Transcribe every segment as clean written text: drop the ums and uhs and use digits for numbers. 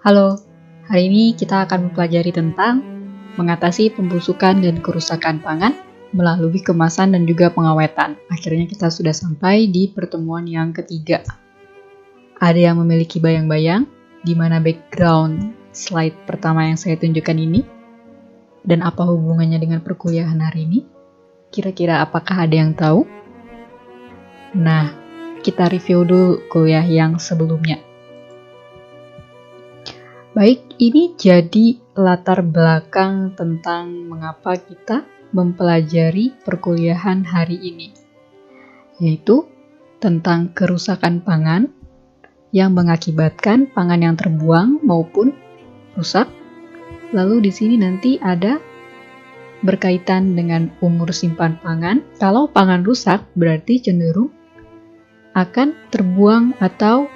Halo, hari ini kita akan mempelajari tentang mengatasi pembusukan dan kerusakan pangan melalui kemasan dan juga pengawetan. Akhirnya kita sudah sampai di pertemuan yang ketiga. Ada yang memiliki bayang-bayang di mana background slide pertama yang saya tunjukkan ini? Dan apa hubungannya dengan perkuliahan hari ini? Kira-kira apakah ada yang tahu? Nah, kita review dulu kuliah yang sebelumnya. Baik, ini jadi latar belakang tentang mengapa kita mempelajari perkuliahan hari ini, yaitu tentang kerusakan pangan yang mengakibatkan pangan yang terbuang maupun rusak. Lalu di sini nanti ada berkaitan dengan umur simpan pangan. Kalau pangan rusak berarti cenderung akan terbuang atau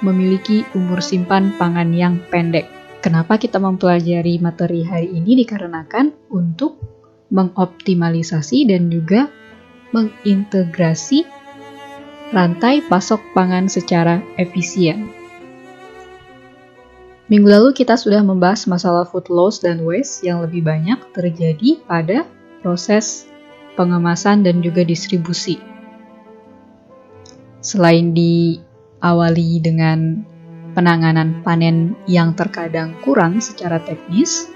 memiliki umur simpan pangan yang pendek. Kenapa kita mempelajari materi hari ini? Dikarenakan untuk mengoptimalisasi dan juga mengintegrasi rantai pasok pangan secara efisien. Minggu lalu kita sudah membahas masalah food loss dan waste yang lebih banyak terjadi pada proses pengemasan dan juga distribusi. Selain diawali dengan penanganan panen yang terkadang kurang secara teknis,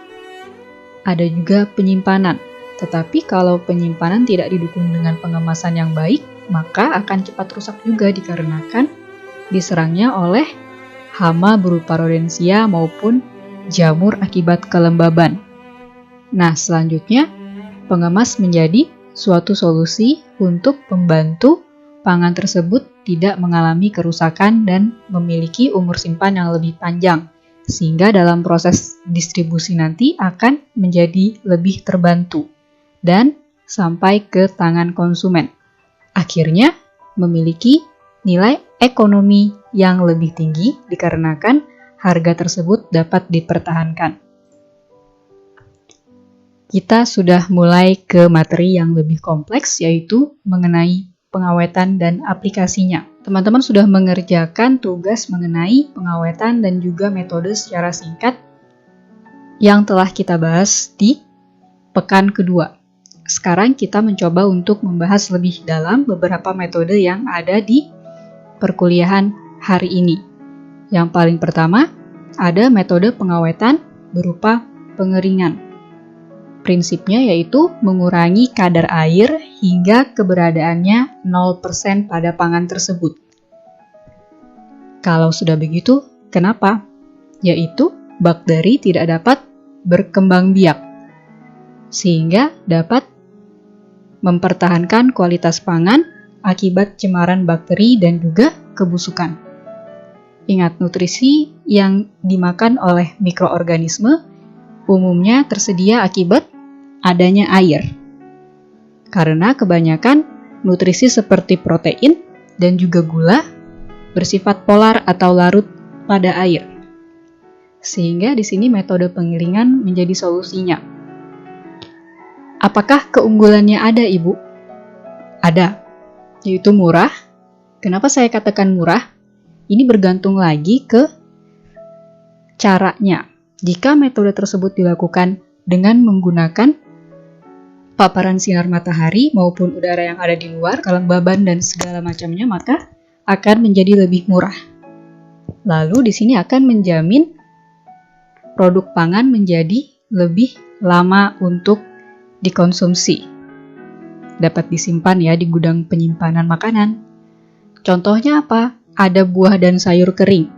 ada juga penyimpanan. Tetapi kalau penyimpanan tidak didukung dengan pengemasan yang baik, maka akan cepat rusak juga dikarenakan diserangnya oleh hama berupa rodensia maupun jamur akibat kelembaban. Nah, selanjutnya pengemas menjadi suatu solusi untuk membantu pangan tersebut tidak mengalami kerusakan dan memiliki umur simpan yang lebih panjang, sehingga dalam proses distribusi nanti akan menjadi lebih terbantu dan sampai ke tangan konsumen. Akhirnya memiliki nilai ekonomi yang lebih tinggi dikarenakan harga tersebut dapat dipertahankan. Kita sudah mulai ke materi yang lebih kompleks, yaitu mengenai pengawetan dan aplikasinya. Teman-teman sudah mengerjakan tugas mengenai pengawetan dan juga metode secara singkat yang telah kita bahas di pekan kedua. Sekarang kita mencoba untuk membahas lebih dalam beberapa metode yang ada di perkuliahan hari ini. Yang paling pertama, ada metode pengawetan berupa pengeringan. Prinsipnya yaitu mengurangi kadar air hingga keberadaannya 0% pada pangan tersebut. Kalau sudah begitu, kenapa? Yaitu bakteri tidak dapat berkembang biak, sehingga dapat mempertahankan kualitas pangan akibat cemaran bakteri dan juga kebusukan. Ingat, nutrisi yang dimakan oleh mikroorganisme umumnya tersedia akibat adanya air. Karena kebanyakan nutrisi seperti protein dan juga gula bersifat polar atau larut pada air. Sehingga di sini metode penggilingan menjadi solusinya. Apakah keunggulannya ada, Ibu? Ada, yaitu murah. Kenapa saya katakan murah? Ini bergantung lagi ke caranya. Jika metode tersebut dilakukan dengan menggunakan paparan sinar matahari maupun udara yang ada di luar, kelembaban dan segala macamnya, maka akan menjadi lebih murah. Lalu di sini akan menjamin produk pangan menjadi lebih lama untuk dikonsumsi. Dapat disimpan ya di gudang penyimpanan makanan. Contohnya apa? Ada buah dan sayur kering.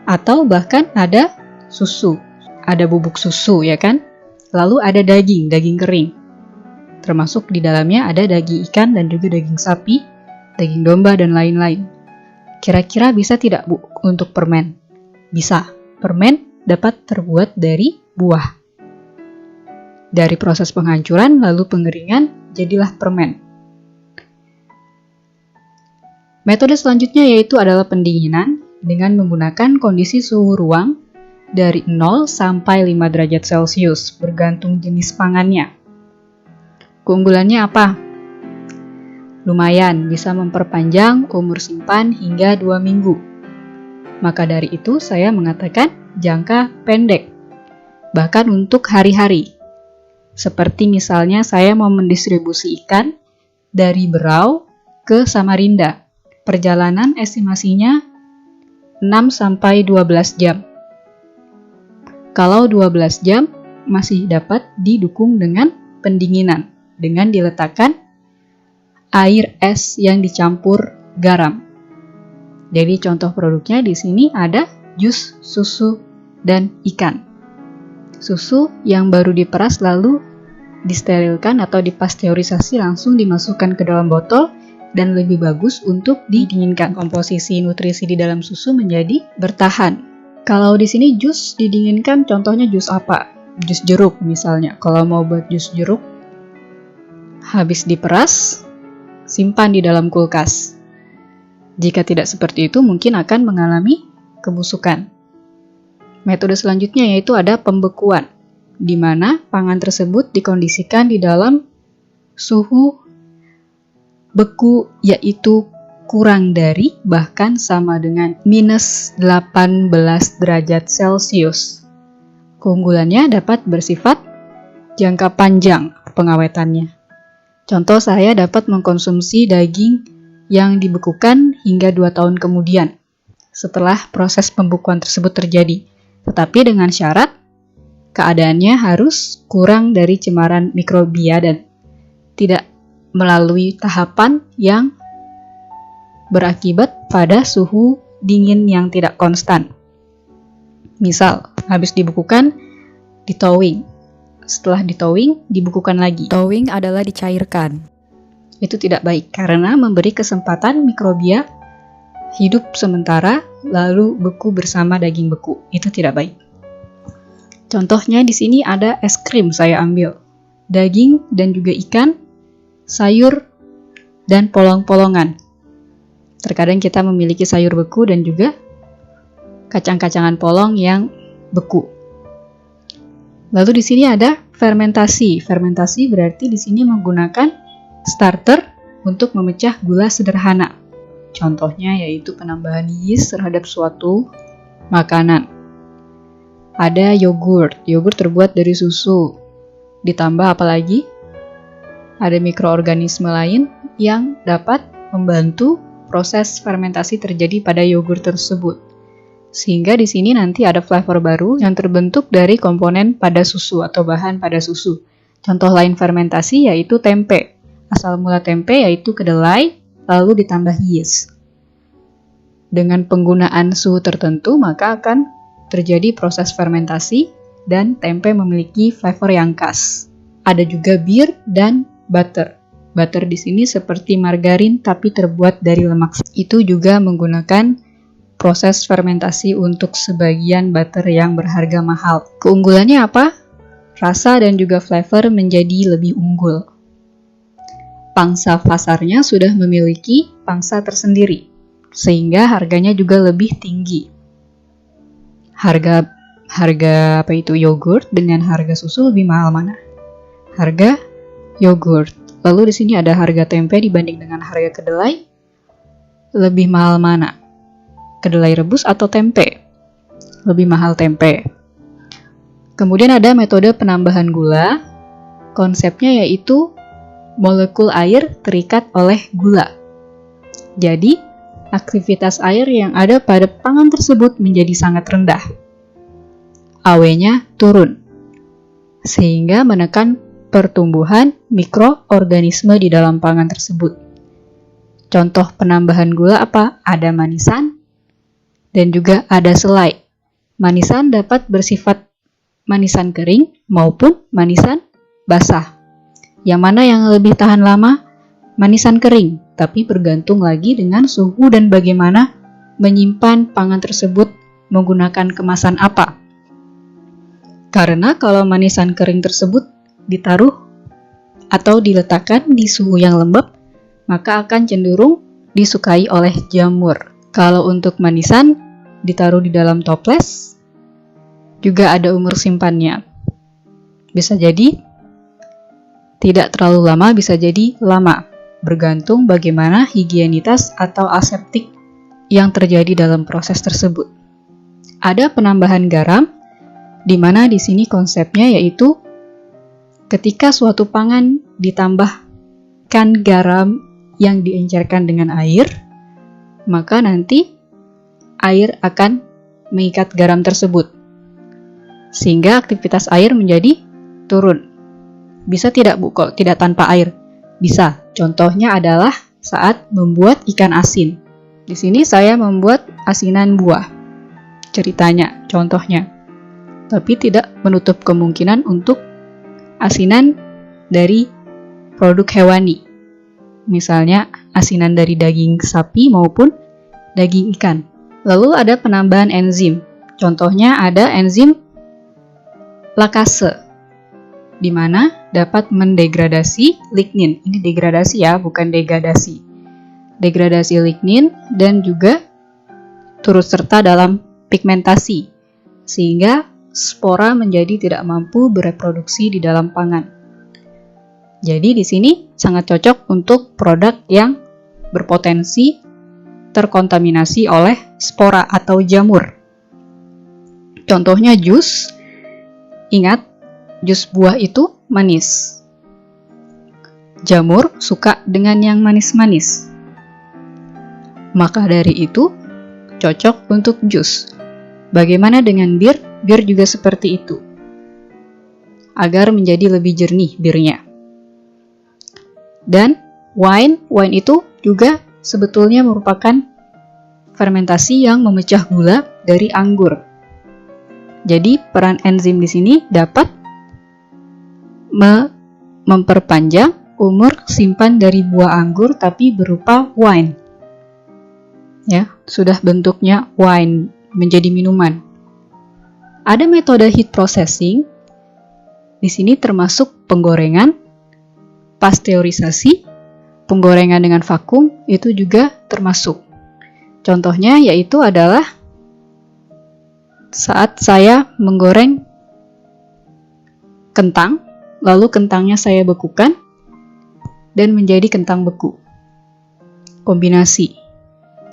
Atau bahkan ada susu. Ada bubuk susu, ya kan? Lalu ada daging kering. Termasuk di dalamnya ada daging ikan dan juga daging sapi, daging domba dan lain-lain. Kira-kira bisa tidak, Bu, untuk permen? Bisa. Permen dapat terbuat dari buah. Dari proses penghancuran lalu pengeringan, jadilah permen. Metode selanjutnya yaitu adalah pendinginan dengan menggunakan kondisi suhu ruang dari 0 sampai 5 derajat Celcius, bergantung jenis pangannya. Keunggulannya apa? Lumayan, bisa memperpanjang umur simpan hingga 2 minggu. Maka dari itu saya mengatakan jangka pendek, bahkan untuk hari-hari. Seperti misalnya saya mau mendistribusi ikan dari Berau ke Samarinda. Perjalanan estimasinya 6-12 jam. Kalau 12 jam masih dapat didukung dengan pendinginan dengan diletakkan air es yang dicampur garam. Jadi contoh produknya di sini ada jus, susu, dan ikan. Susu yang baru diperas lalu disterilkan atau dipasteurisasi langsung dimasukkan ke dalam botol dan lebih bagus untuk didinginkan. Komposisi nutrisi di dalam susu menjadi bertahan. Kalau di sini jus didinginkan, contohnya jus apa? Jus jeruk misalnya. Kalau mau buat jus jeruk, habis diperas, simpan di dalam kulkas. Jika tidak seperti itu, mungkin akan mengalami kebusukan. Metode selanjutnya yaitu ada pembekuan, di mana pangan tersebut dikondisikan di dalam suhu beku yaitu kurang dari bahkan sama dengan minus 18 derajat Celcius. Keunggulannya dapat bersifat jangka panjang pengawetannya. Contoh, saya dapat mengkonsumsi daging yang dibekukan hingga 2 tahun kemudian setelah proses pembekuan tersebut terjadi. Tetapi dengan syarat keadaannya harus kurang dari cemaran mikrobia dan tidak melalui tahapan yang berakibat pada suhu dingin yang tidak konstan. Misal, habis dibekukan, ditowing. Setelah ditowing, dibekukan lagi. Towing adalah dicairkan. Itu tidak baik karena memberi kesempatan mikrobia hidup sementara lalu beku bersama daging beku. Itu tidak baik. Contohnya di sini ada es krim saya ambil. Daging dan juga ikan, sayur, dan polong-polongan. Terkadang kita memiliki sayur beku dan juga kacang-kacangan polong yang beku. Lalu di sini ada fermentasi. Fermentasi berarti di sini menggunakan starter untuk memecah gula sederhana. Contohnya yaitu penambahan yeast terhadap suatu makanan. Ada yogurt. Yogurt terbuat dari susu. Ditambah apa lagi? Ada mikroorganisme lain yang dapat membantu proses fermentasi terjadi pada yogurt tersebut. Sehingga di sini nanti ada flavor baru yang terbentuk dari komponen pada susu atau bahan pada susu. Contoh lain fermentasi yaitu tempe. Asal mula tempe yaitu kedelai, lalu ditambah yeast. Dengan penggunaan suhu tertentu, maka akan terjadi proses fermentasi dan tempe memiliki flavor yang khas. Ada juga bir dan butter. Butter di sini seperti margarin tapi terbuat dari lemak. Itu juga menggunakan proses fermentasi untuk sebagian butter yang berharga mahal. Keunggulannya apa? Rasa dan juga flavor menjadi lebih unggul. Pangsa pasarnya sudah memiliki pangsa tersendiri, sehingga harganya juga lebih tinggi. Harga yogurt dengan harga susu lebih mahal mana? Harga yogurt. Lalu di sini ada harga tempe dibanding dengan harga kedelai. Lebih mahal mana? Kedelai rebus atau tempe? Lebih mahal tempe. Kemudian ada metode penambahan gula. Konsepnya yaitu molekul air terikat oleh gula. Jadi, aktivitas air yang ada pada pangan tersebut menjadi sangat rendah. AW-nya turun, sehingga menekan pertumbuhan mikroorganisme di dalam pangan tersebut. Contoh penambahan gula apa? Ada manisan dan juga ada selai. Manisan dapat bersifat manisan kering maupun manisan basah. Yang mana yang lebih tahan lama? Manisan kering, tapi bergantung lagi dengan suhu dan bagaimana menyimpan pangan tersebut menggunakan kemasan apa. Karena kalau manisan kering tersebut ditaruh atau diletakkan di suhu yang lembab, maka akan cenderung disukai oleh jamur. Kalau untuk manisan ditaruh di dalam toples, juga ada umur simpannya. Bisa jadi tidak terlalu lama, bisa jadi lama, bergantung bagaimana higienitas atau aseptik yang terjadi dalam proses tersebut. Ada penambahan garam, di mana di sini konsepnya yaitu ketika suatu pangan ditambahkan garam yang diencerkan dengan air, maka nanti air akan mengikat garam tersebut, sehingga aktivitas air menjadi turun. Bisa tidak Bu, kok tidak tanpa air? Bisa. Contohnya adalah saat membuat ikan asin. Di sini saya membuat asinan buah. Ceritanya, contohnya. Tapi tidak menutup kemungkinan untuk asinan dari produk hewani. Misalnya asinan dari daging sapi maupun daging ikan. Lalu ada penambahan enzim. Contohnya ada enzim lakase, di mana dapat mendegradasi lignin. Ini degradasi ya, bukan degradasi. Degradasi lignin dan juga turut serta dalam pigmentasi, sehingga spora menjadi tidak mampu bereproduksi di dalam pangan. Jadi di sini sangat cocok untuk produk yang berpotensi terkontaminasi oleh spora atau jamur. Contohnya jus. Ingat, jus buah itu manis. Jamur suka dengan yang manis-manis. Maka dari itu, cocok untuk jus. Bagaimana dengan bir? Bir juga seperti itu. Agar menjadi lebih jernih birnya. Dan wine itu juga sebetulnya merupakan fermentasi yang memecah gula dari anggur. Jadi peran enzim di sini dapat memperpanjang umur simpan dari buah anggur tapi berupa wine. Ya, sudah bentuknya wine menjadi minuman. Ada metode heat processing. Di sini termasuk penggorengan, pasteurisasi, penggorengan dengan vakum itu juga termasuk. Contohnya yaitu adalah saat saya menggoreng kentang, lalu kentangnya saya bekukan dan menjadi kentang beku. Kombinasi.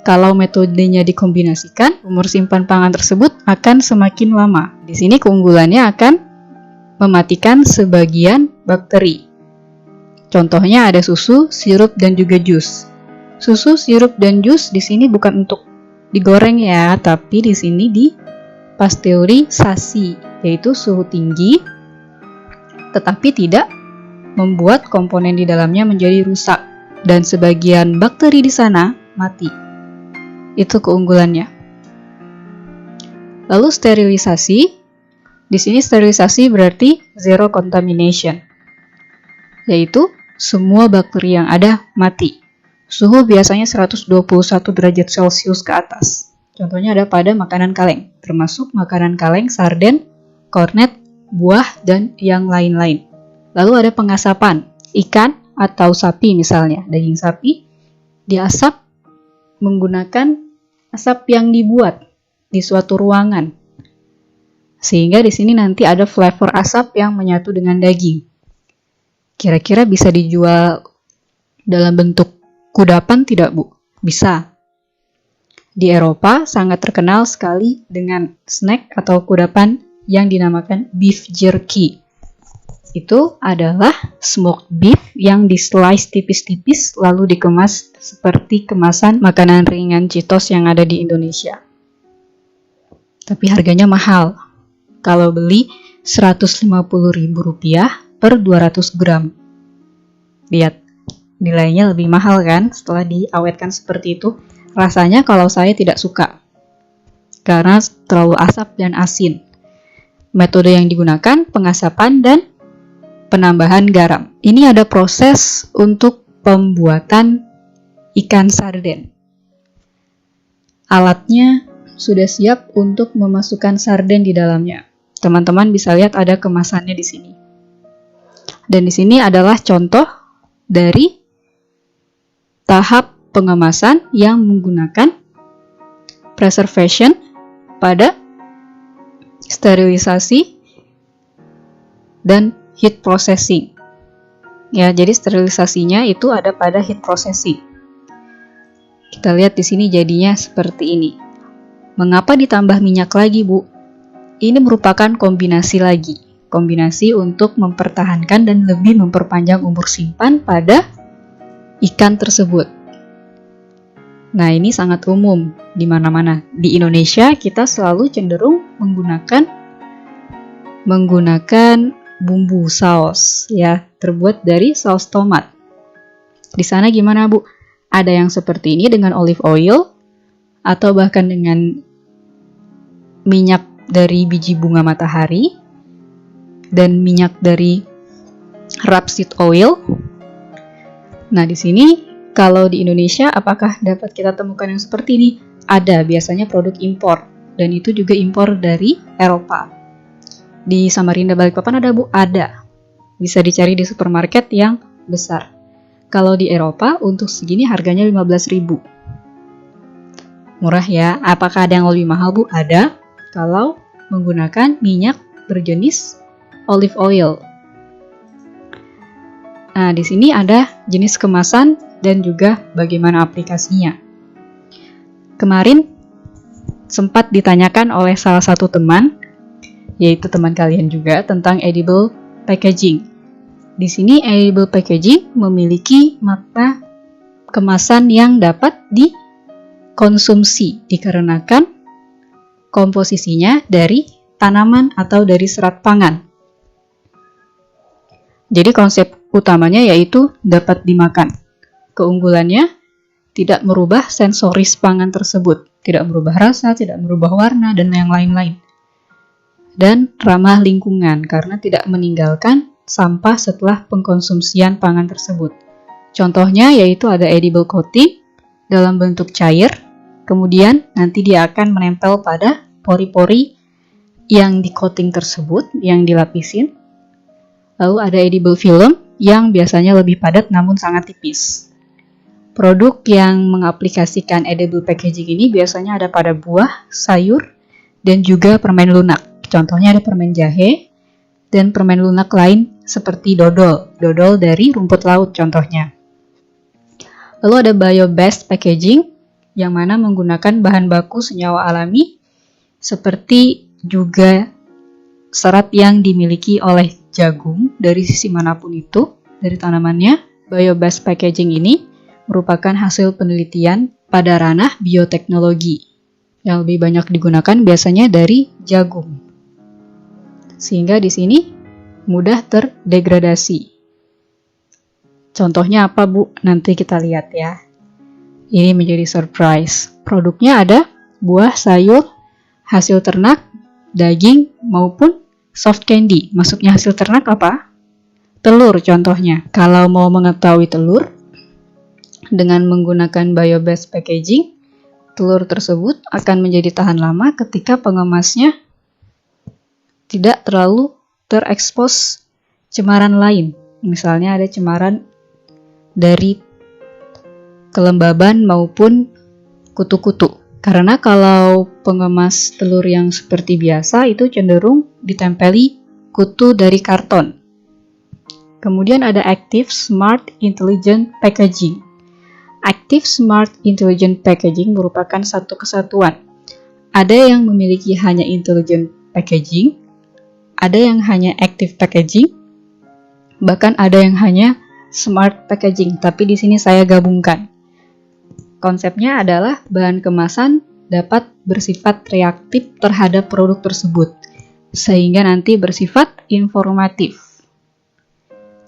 Kalau metodenya dikombinasikan, umur simpan pangan tersebut akan semakin lama. Di sini keunggulannya akan mematikan sebagian bakteri. Contohnya ada susu, sirup, dan juga jus. Susu, sirup, dan jus di sini bukan untuk digoreng ya, tapi di sini dipasteurisasi, yaitu suhu tinggi, tetapi tidak membuat komponen di dalamnya menjadi rusak dan sebagian bakteri di sana mati. Itu keunggulannya. Lalu sterilisasi. Di sini sterilisasi berarti zero contamination, yaitu semua bakteri yang ada mati. Suhu biasanya 121 derajat Celcius ke atas. Contohnya ada pada makanan kaleng, termasuk makanan kaleng, sarden, kornet, buah, dan yang lain-lain. Lalu ada pengasapan. Ikan atau sapi misalnya, daging sapi diasap menggunakan asap yang dibuat di suatu ruangan. Sehingga di sini nanti ada flavor asap yang menyatu dengan daging. Kira-kira bisa dijual dalam bentuk kudapan tidak, Bu? Bisa. Di Eropa sangat terkenal sekali dengan snack atau kudapan yang dinamakan beef jerky. Itu adalah smoked beef yang di-slice tipis-tipis lalu dikemas seperti kemasan makanan ringan Cheetos yang ada di Indonesia. Tapi harganya mahal. Kalau beli Rp150.000 per 200 gram. Lihat, nilainya lebih mahal kan setelah diawetkan seperti itu. Rasanya kalau saya tidak suka. Karena terlalu asap dan asin. Metode yang digunakan pengasapan dan penambahan garam. Ini ada proses untuk pembuatan ikan sarden. Alatnya sudah siap untuk memasukkan sarden di dalamnya. Teman-teman bisa lihat ada kemasannya di sini. Dan di sini adalah contoh dari tahap pengemasan yang menggunakan preservation pada sterilisasi dan heat processing. Ya, jadi sterilisasinya itu ada pada heat processing. Kita lihat di sini jadinya seperti ini. Mengapa ditambah minyak lagi, Bu? Ini merupakan kombinasi lagi. Kombinasi untuk mempertahankan dan lebih memperpanjang umur simpan pada ikan tersebut. Nah, ini sangat umum di mana-mana. Di Indonesia kita selalu cenderung menggunakan bumbu saus ya, terbuat dari saus tomat. Di sana gimana, Bu? Ada yang seperti ini dengan olive oil atau bahkan dengan minyak dari biji bunga matahari dan minyak dari rapeseed oil. Nah, di sini kalau di Indonesia apakah dapat kita temukan yang seperti ini? Ada, biasanya produk impor, dan itu juga impor dari Eropa. Di Samarinda Balikpapan ada, Bu? Ada. Bisa dicari di supermarket yang besar. Kalau di Eropa untuk segini harganya 15.000. Murah ya. Apakah ada yang lebih mahal, Bu? Ada. Kalau menggunakan minyak berjenis olive oil. Nah, di sini ada jenis kemasan dan juga bagaimana aplikasinya. Kemarin sempat ditanyakan oleh salah satu teman, yaitu teman kalian juga, tentang edible packaging. Di sini edible packaging memiliki makna kemasan yang dapat dikonsumsi dikarenakan komposisinya dari tanaman atau dari serat pangan. Jadi konsep utamanya yaitu dapat dimakan. Keunggulannya tidak merubah sensoris pangan tersebut, tidak merubah rasa, tidak merubah warna, dan yang lain-lain. Dan ramah lingkungan karena tidak meninggalkan sampah setelah pengkonsumsian pangan tersebut. Contohnya yaitu ada edible coating dalam bentuk cair, kemudian nanti dia akan menempel pada pori-pori yang di coating tersebut, yang dilapisin. Lalu ada edible film yang biasanya lebih padat namun sangat tipis. Produk yang mengaplikasikan edible packaging ini biasanya ada pada buah, sayur, dan juga permen lunak. Contohnya ada permen jahe dan permen lunak lain seperti dodol dari rumput laut contohnya. Lalu ada bio-based packaging yang mana menggunakan bahan baku senyawa alami seperti juga serat yang dimiliki oleh jagung dari sisi manapun itu, dari tanamannya. Bio-based packaging ini merupakan hasil penelitian pada ranah bioteknologi yang lebih banyak digunakan biasanya dari jagung. Sehingga di sini mudah terdegradasi. Contohnya apa, Bu? Nanti kita lihat ya. Ini menjadi surprise. Produknya ada buah, sayur, hasil ternak, daging, maupun soft candy. Maksudnya hasil ternak apa? Telur contohnya. Kalau mau mengetahui telur, dengan menggunakan bio-based packaging, telur tersebut akan menjadi tahan lama ketika pengemasnya tidak terlalu terekspos cemaran lain. Misalnya ada cemaran dari kelembaban maupun kutu-kutu. Karena kalau pengemas telur yang seperti biasa itu cenderung ditempeli kutu dari karton. Kemudian ada Active Smart Intelligent Packaging. Active Smart Intelligent Packaging merupakan satu kesatuan. Ada yang memiliki hanya Intelligent Packaging, ada yang hanya Active Packaging, bahkan ada yang hanya Smart Packaging, tapi di sini saya gabungkan. Konsepnya adalah bahan kemasan dapat bersifat reaktif terhadap produk tersebut, sehingga nanti bersifat informatif.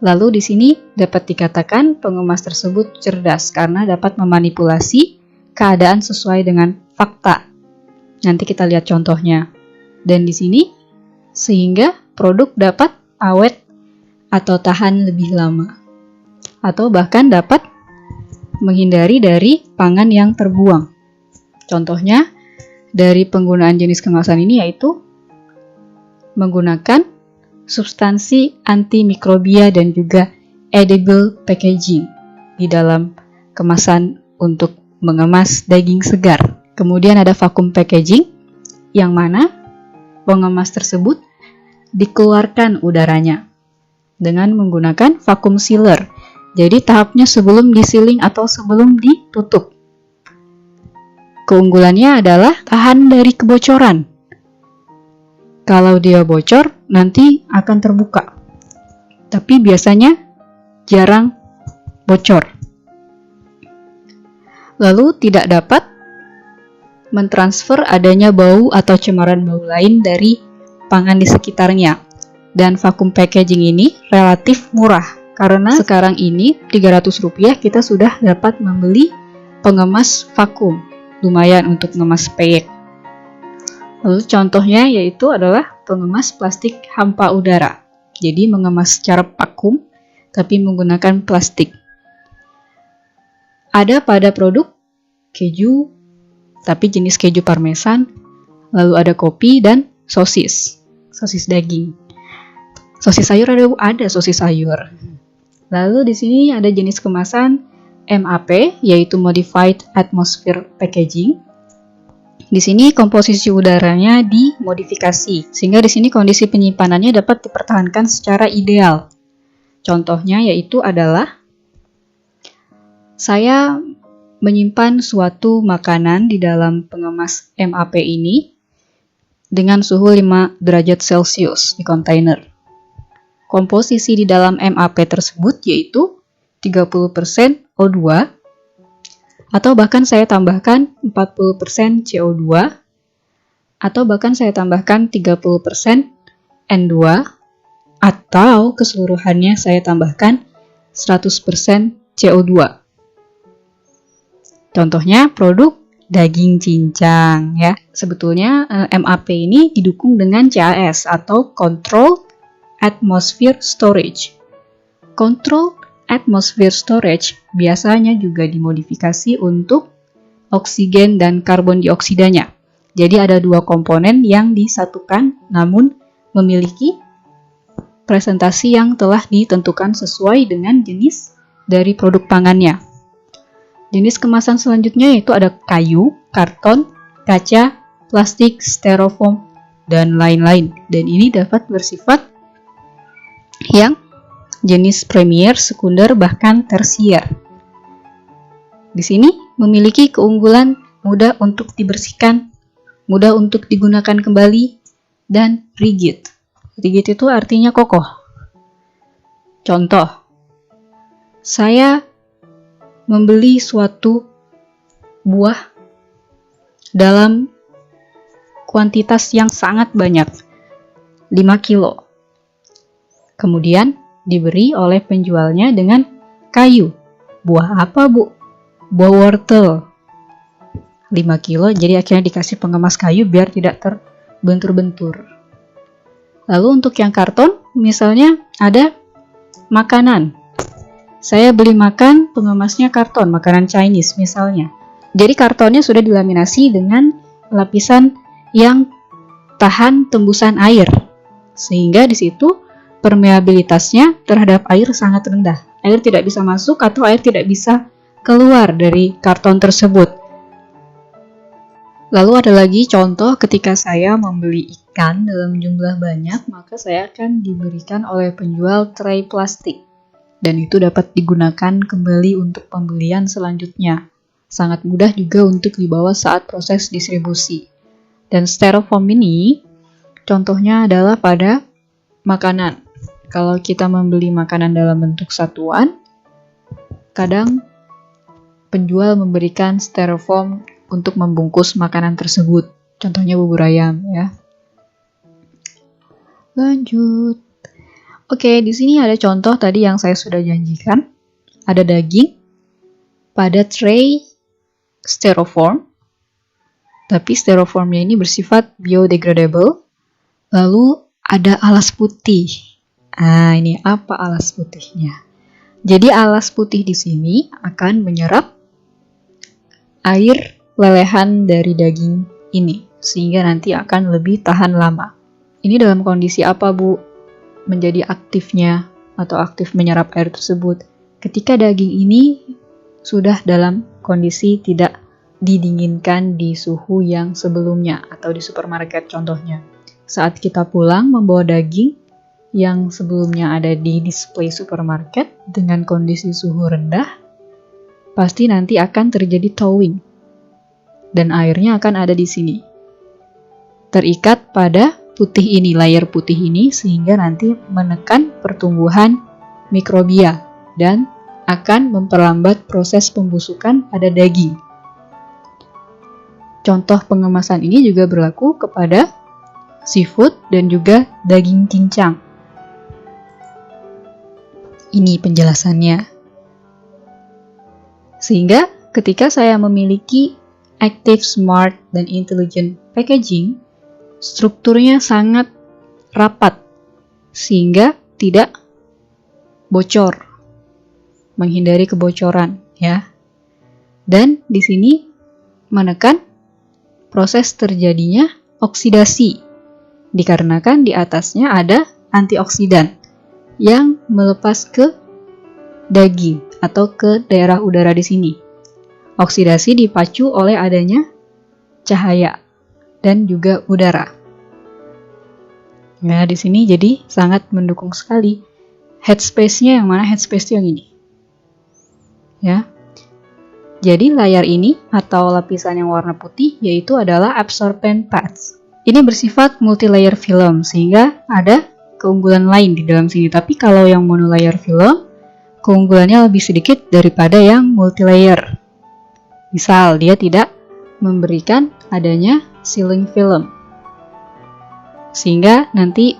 Lalu di sini dapat dikatakan pengemas tersebut cerdas karena dapat memanipulasi keadaan sesuai dengan fakta. Nanti kita lihat contohnya. Dan di sini sehingga produk dapat awet atau tahan lebih lama. Atau bahkan dapat menghindari dari pangan yang terbuang. Contohnya dari penggunaan jenis kemasan ini yaitu menggunakan substansi antimikrobia dan juga edible packaging di dalam kemasan untuk mengemas daging segar. Kemudian ada vacuum packaging yang mana pengemas tersebut dikeluarkan udaranya dengan menggunakan vacuum sealer. Jadi tahapnya sebelum disiling atau sebelum ditutup. Keunggulannya adalah tahan dari kebocoran. Kalau dia bocor, nanti akan terbuka. Tapi biasanya jarang bocor. Lalu tidak dapat mentransfer adanya bau atau cemaran bau lain dari pangan di sekitarnya. Dan vakum packaging ini relatif murah. Karena sekarang ini Rp300 kita sudah dapat membeli pengemas vakum. Lumayan untuk mengemas peyek. Lalu contohnya yaitu adalah pengemas plastik hampa udara. Jadi mengemas secara vakum tapi menggunakan plastik. Ada pada produk keju, tapi jenis keju parmesan, lalu ada kopi dan sosis daging. Sosis sayur ada sosis sayur. Lalu di sini ada jenis kemasan MAP, yaitu Modified Atmosphere Packaging. Di sini komposisi udaranya dimodifikasi, sehingga di sini kondisi penyimpanannya dapat dipertahankan secara ideal. Contohnya yaitu adalah saya menyimpan suatu makanan di dalam pengemas MAP ini dengan suhu 5 derajat Celcius di kontainer. Komposisi di dalam MAP tersebut yaitu 30% O2, atau bahkan saya tambahkan 40% CO2, atau bahkan saya tambahkan 30% N2, atau keseluruhannya saya tambahkan 100% CO2. Contohnya produk daging cincang ya. Sebetulnya MAP ini didukung dengan CAS atau Controlled Atmosphere Storage. Controlled Atmosphere Storage biasanya juga dimodifikasi untuk oksigen dan karbon dioksidanya. Jadi ada dua komponen yang disatukan namun memiliki presentasi yang telah ditentukan sesuai dengan jenis dari produk pangannya. Jenis kemasan selanjutnya yaitu ada kayu, karton, kaca, plastik, styrofoam, dan lain-lain. Dan ini dapat bersifat yang jenis premier, sekunder, bahkan tersier. Di sini memiliki keunggulan mudah untuk dibersihkan, mudah untuk digunakan kembali, dan rigid. Rigid itu artinya kokoh. Contoh, saya membeli suatu buah dalam kuantitas yang sangat banyak, 5 kilo. Kemudian diberi oleh penjualnya dengan kayu. Buah apa, Bu? Buah wortel. 5 kilo, jadi akhirnya dikasih pengemas kayu biar tidak terbentur-bentur. Lalu untuk yang karton, misalnya ada makanan. Saya beli makan, pengemasnya karton, makanan Chinese misalnya. Jadi kartonnya sudah dilaminasi dengan lapisan yang tahan tembusan air. Sehingga di situ permeabilitasnya terhadap air sangat rendah. Air tidak bisa masuk atau air tidak bisa keluar dari karton tersebut. Lalu ada lagi contoh ketika saya membeli ikan dalam jumlah banyak, maka saya akan diberikan oleh penjual tray plastik. Dan itu dapat digunakan kembali untuk pembelian selanjutnya. Sangat mudah juga untuk dibawa saat proses distribusi. Dan styrofoam ini contohnya adalah pada makanan. Kalau kita membeli makanan dalam bentuk satuan, kadang penjual memberikan styrofoam untuk membungkus makanan tersebut. Contohnya bubur ayam ya. Lanjut. Oke, di sini ada contoh tadi yang saya sudah janjikan. Ada daging pada tray styrofoam. Tapi styrofoamnya ini bersifat biodegradable. Lalu ada alas putih. Ini apa alas putihnya? Jadi alas putih di sini akan menyerap air lelehan dari daging ini. Sehingga nanti akan lebih tahan lama. Ini dalam kondisi apa, Bu? Menjadi aktifnya atau aktif menyerap air tersebut ketika daging ini sudah dalam kondisi tidak didinginkan di suhu yang sebelumnya atau di supermarket contohnya. Saat kita pulang membawa daging yang sebelumnya ada di display supermarket dengan kondisi suhu rendah, pasti nanti akan terjadi thawing. dan airnya akan ada di sini. Terikat pada putih ini, layer putih ini, sehingga nanti menekan pertumbuhan mikrobia dan akan memperlambat proses pembusukan pada daging. Contoh pengemasan ini juga berlaku kepada seafood dan juga daging cincang. Ini penjelasannya. Sehingga ketika saya memiliki active, smart, dan intelligent packaging, strukturnya sangat rapat sehingga tidak bocor, menghindari kebocoran, ya. Dan di sini menekan proses terjadinya oksidasi, dikarenakan di atasnya ada antioksidan yang melepas ke daging atau ke daerah udara di sini. Oksidasi dipacu oleh adanya cahaya dan juga udara. Nah, di sini jadi sangat mendukung sekali. Headspace-nya yang mana? Headspace yang ini. Ya. Jadi layar ini atau lapisan yang warna putih yaitu adalah absorbent pads. Ini bersifat multi-layer film sehingga ada keunggulan lain di dalam sini. Tapi kalau yang monolayer film, keunggulannya lebih sedikit daripada yang multi-layer. Misal, dia tidak memberikan adanya sealing film, sehingga nanti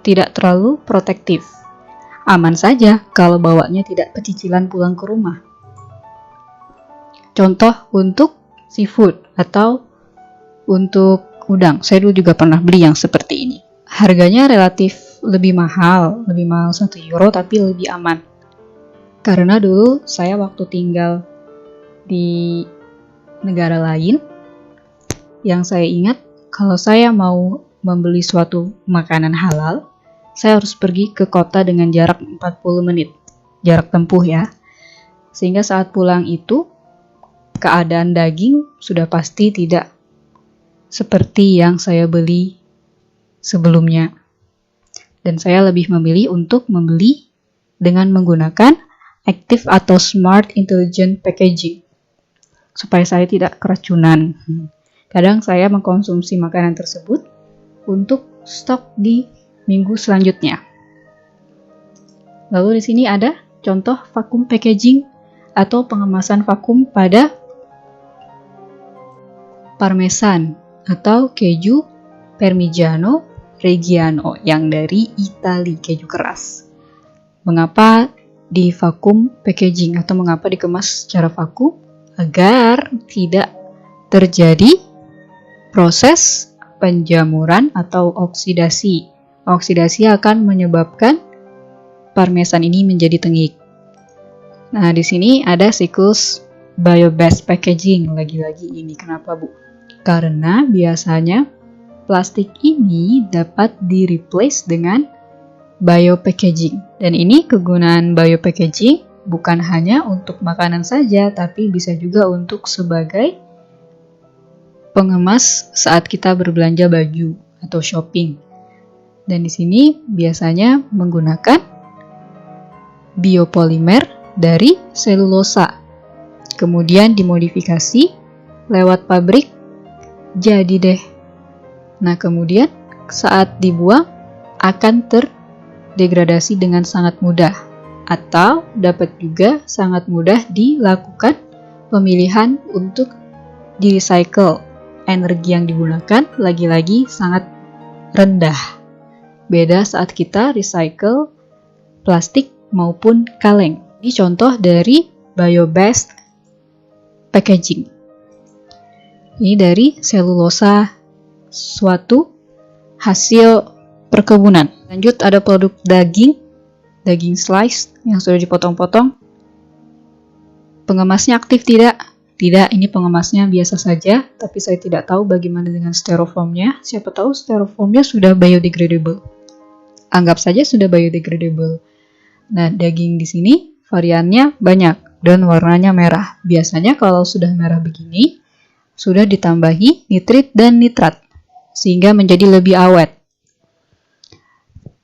tidak terlalu protektif. Aman saja kalau bawanya tidak pecicilan pulang ke rumah. Contoh untuk seafood atau untuk udang, saya dulu juga pernah beli yang seperti ini. Harganya relatif lebih mahal 1 euro tapi lebih aman. Karena dulu saya waktu tinggal di negara lain, yang saya ingat kalau saya mau membeli suatu makanan halal, saya harus pergi ke kota dengan jarak 40 menit, jarak tempuh ya. Sehingga saat pulang itu, keadaan daging sudah pasti tidak seperti yang saya beli sebelumnya. Dan saya lebih memilih untuk membeli dengan menggunakan active atau smart intelligent packaging, supaya saya tidak keracunan. Kadang saya mengkonsumsi makanan tersebut untuk stok di minggu selanjutnya. Lalu di sini ada contoh vakum packaging atau pengemasan vakum pada parmesan atau keju Parmigiano Reggiano yang dari Italia, keju keras. Mengapa di vakum packaging atau mengapa dikemas secara vakum? Agar tidak terjadi proses penjamuran atau oksidasi. Oksidasi akan menyebabkan parmesan ini menjadi tengik. Nah, di sini ada siklus bio-based packaging. Lagi-lagi ini kenapa, Bu? Karena biasanya plastik ini dapat di-replace dengan bio-packaging. Dan ini kegunaan bio-packaging bukan hanya untuk makanan saja, tapi bisa juga untuk sebagai pengemas saat kita berbelanja baju atau shopping. Dan di sini biasanya menggunakan biopolimer dari selulosa. Kemudian dimodifikasi lewat pabrik, jadi deh. Nah, kemudian saat dibuang akan terdegradasi dengan sangat mudah, atau dapat juga sangat mudah dilakukan pemilihan untuk di-recycle. Energi yang digunakan lagi-lagi sangat rendah. Beda saat kita recycle plastik maupun kaleng. Ini contoh dari bio-based packaging. Ini dari selulosa suatu hasil perkebunan. Lanjut ada produk daging slice yang sudah dipotong-potong. Pengemasnya aktif tidak? Tidak, ini pengemasnya biasa saja, tapi saya tidak tahu bagaimana dengan styrofoamnya. Siapa tahu styrofoamnya sudah biodegradable. Anggap saja sudah biodegradable. Nah, daging di sini variannya banyak dan warnanya merah. Biasanya kalau sudah merah begini, sudah ditambahi nitrit dan nitrat, sehingga menjadi lebih awet.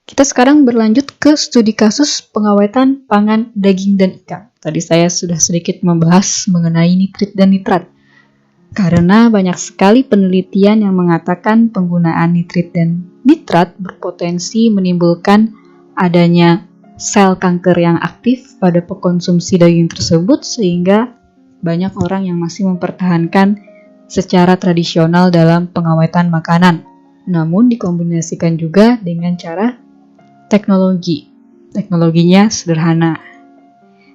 Kita sekarang berlanjut ke studi kasus pengawetan pangan daging dan ikan. Tadi saya sudah sedikit membahas mengenai nitrit dan nitrat. Karena banyak sekali penelitian yang mengatakan penggunaan nitrit dan nitrat berpotensi menimbulkan adanya sel kanker yang aktif pada pengkonsumsi daging tersebut, sehingga banyak orang yang masih mempertahankan secara tradisional dalam pengawetan makanan. Namun dikombinasikan juga dengan cara teknologi. Teknologinya sederhana.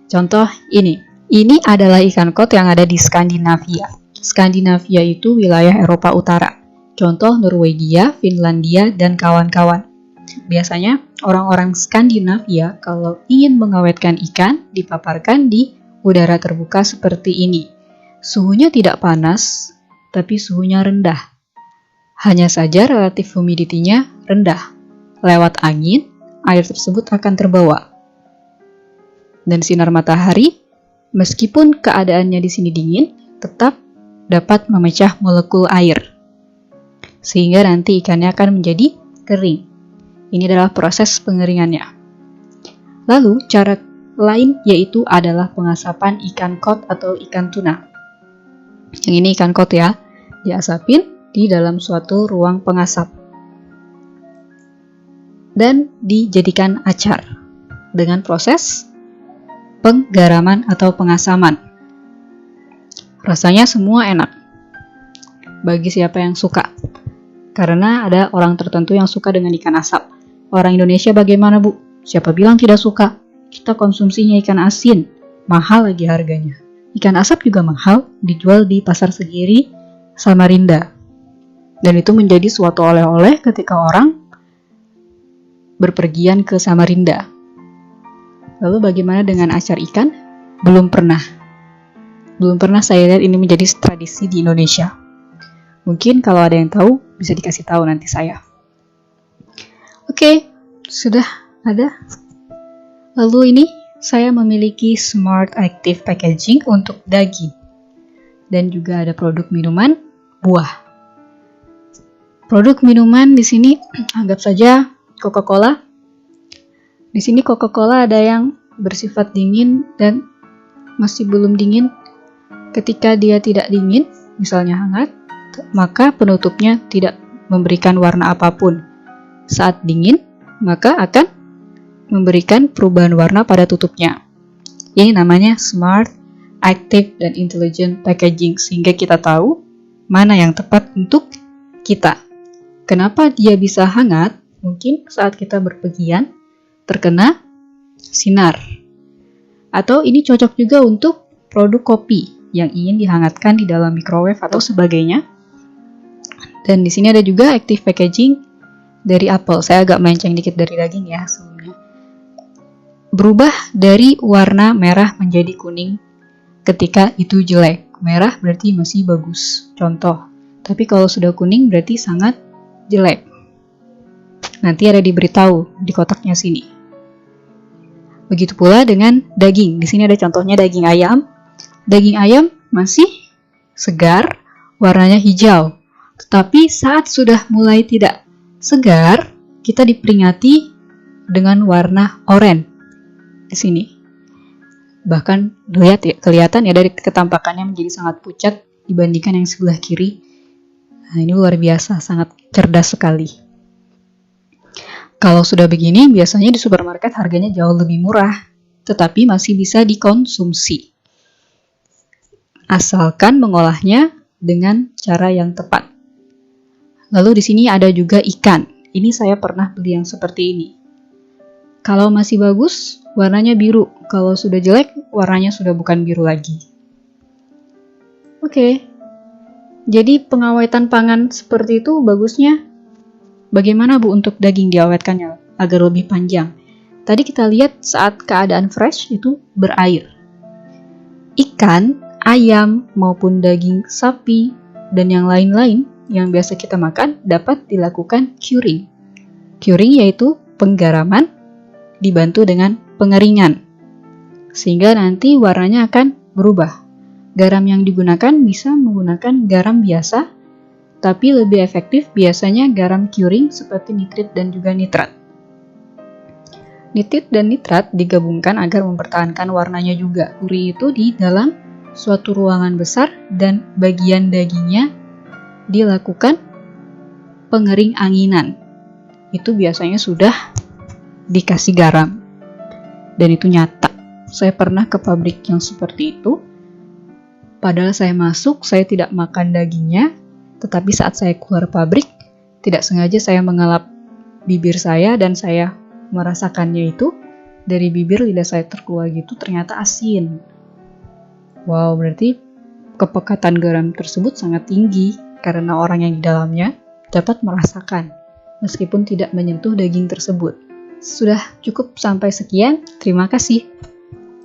Contoh ini. Ini adalah ikan kod yang ada di Skandinavia. Skandinavia itu wilayah Eropa Utara. Contoh Norwegia, Finlandia, dan kawan-kawan. Biasanya orang-orang Skandinavia kalau ingin mengawetkan ikan dipaparkan di udara terbuka seperti ini. Suhunya tidak panas, tapi suhunya rendah. Hanya saja relatif humidity-nya rendah. Lewat angin, air tersebut akan terbawa. Dan sinar matahari, meskipun keadaannya di sini dingin, tetap dapat memecah molekul air. Sehingga nanti ikannya akan menjadi kering. Ini adalah proses pengeringannya. Lalu, cara lain yaitu adalah pengasapan ikan kod atau ikan tuna. Yang ini ikan kod ya, diasapin di dalam suatu ruang pengasap. Dan dijadikan acar dengan proses penggaraman atau pengasaman. Rasanya semua enak bagi siapa yang suka, karena ada orang tertentu yang suka dengan ikan asap. Orang Indonesia bagaimana, Bu? Siapa bilang tidak suka? Kita konsumsinya ikan asin, mahal lagi harganya. Ikan asap juga mahal, dijual di Pasar Segiri, Samarinda. Dan itu menjadi suatu oleh-oleh ketika orang berpergian ke Samarinda. Lalu bagaimana dengan acar ikan? Belum pernah saya lihat ini menjadi tradisi di Indonesia. Mungkin kalau ada yang tahu, bisa dikasih tahu nanti saya. Oke, sudah ada. Lalu ini, saya memiliki Smart Active Packaging untuk daging. Dan juga ada produk minuman, buah. Produk minuman di sini, anggap saja Coca-Cola. Di sini Coca-Cola ada yang bersifat dingin dan masih belum dingin. Ketika dia tidak dingin, misalnya hangat, maka penutupnya tidak memberikan warna apapun. Saat dingin, maka akan memberikan perubahan warna pada tutupnya. Ini namanya Smart, Active, dan Intelligent Packaging, sehingga kita tahu mana yang tepat untuk kita. Kenapa dia bisa hangat? Mungkin saat kita berpergian terkena sinar. Atau ini cocok juga untuk produk kopi yang ingin dihangatkan di dalam microwave atau sebagainya. Dan di sini ada juga active packaging dari apel. Saya agak melenceng dikit dari daging ya sebelumnya. Berubah dari warna merah menjadi kuning ketika itu jelek. Merah berarti masih bagus. Contoh. Tapi kalau sudah kuning berarti sangat jelek. Nanti ada diberitahu di kotaknya sini. Begitu pula dengan daging. Di sini ada contohnya daging ayam. Daging ayam masih segar, warnanya hijau. Tetapi saat sudah mulai tidak segar, kita diperingati dengan warna oranye. Di sini. Bahkan lihat ya, kelihatan ya dari ketampakannya menjadi sangat pucat dibandingkan yang sebelah kiri. Nah, ini luar biasa, sangat cerdas sekali. Kalau sudah begini, biasanya di supermarket harganya jauh lebih murah, tetapi masih bisa dikonsumsi. Asalkan mengolahnya dengan cara yang tepat. Lalu di sini ada juga ikan. Ini saya pernah beli yang seperti ini. Kalau masih bagus, warnanya biru. Kalau sudah jelek, warnanya sudah bukan biru lagi. Oke. Jadi pengawetan pangan seperti itu bagusnya bagaimana Bu untuk daging diawetkannya agar lebih panjang? Tadi kita lihat saat keadaan fresh itu berair. Ikan, ayam, maupun daging sapi, dan yang lain-lain yang biasa kita makan dapat dilakukan curing. Curing yaitu penggaraman dibantu dengan pengeringan. Sehingga nanti warnanya akan berubah. Garam yang digunakan bisa menggunakan garam biasa, tapi lebih efektif biasanya garam curing seperti nitrit dan juga nitrat. Nitrit dan nitrat digabungkan agar mempertahankan warnanya juga. Uri itu di dalam suatu ruangan besar dan bagian dagingnya dilakukan pengering anginan. Itu biasanya sudah dikasih garam. Dan itu nyata. Saya pernah ke pabrik yang seperti itu. Padahal saya masuk, saya tidak makan dagingnya. Tetapi saat saya keluar pabrik, tidak sengaja saya mengelap bibir saya dan saya merasakannya itu. Dari bibir lidah saya terkeluar gitu, ternyata asin. Wow, berarti kepekatan garam tersebut sangat tinggi karena orang yang di dalamnya dapat merasakan meskipun tidak menyentuh daging tersebut. Sudah cukup sampai sekian, terima kasih.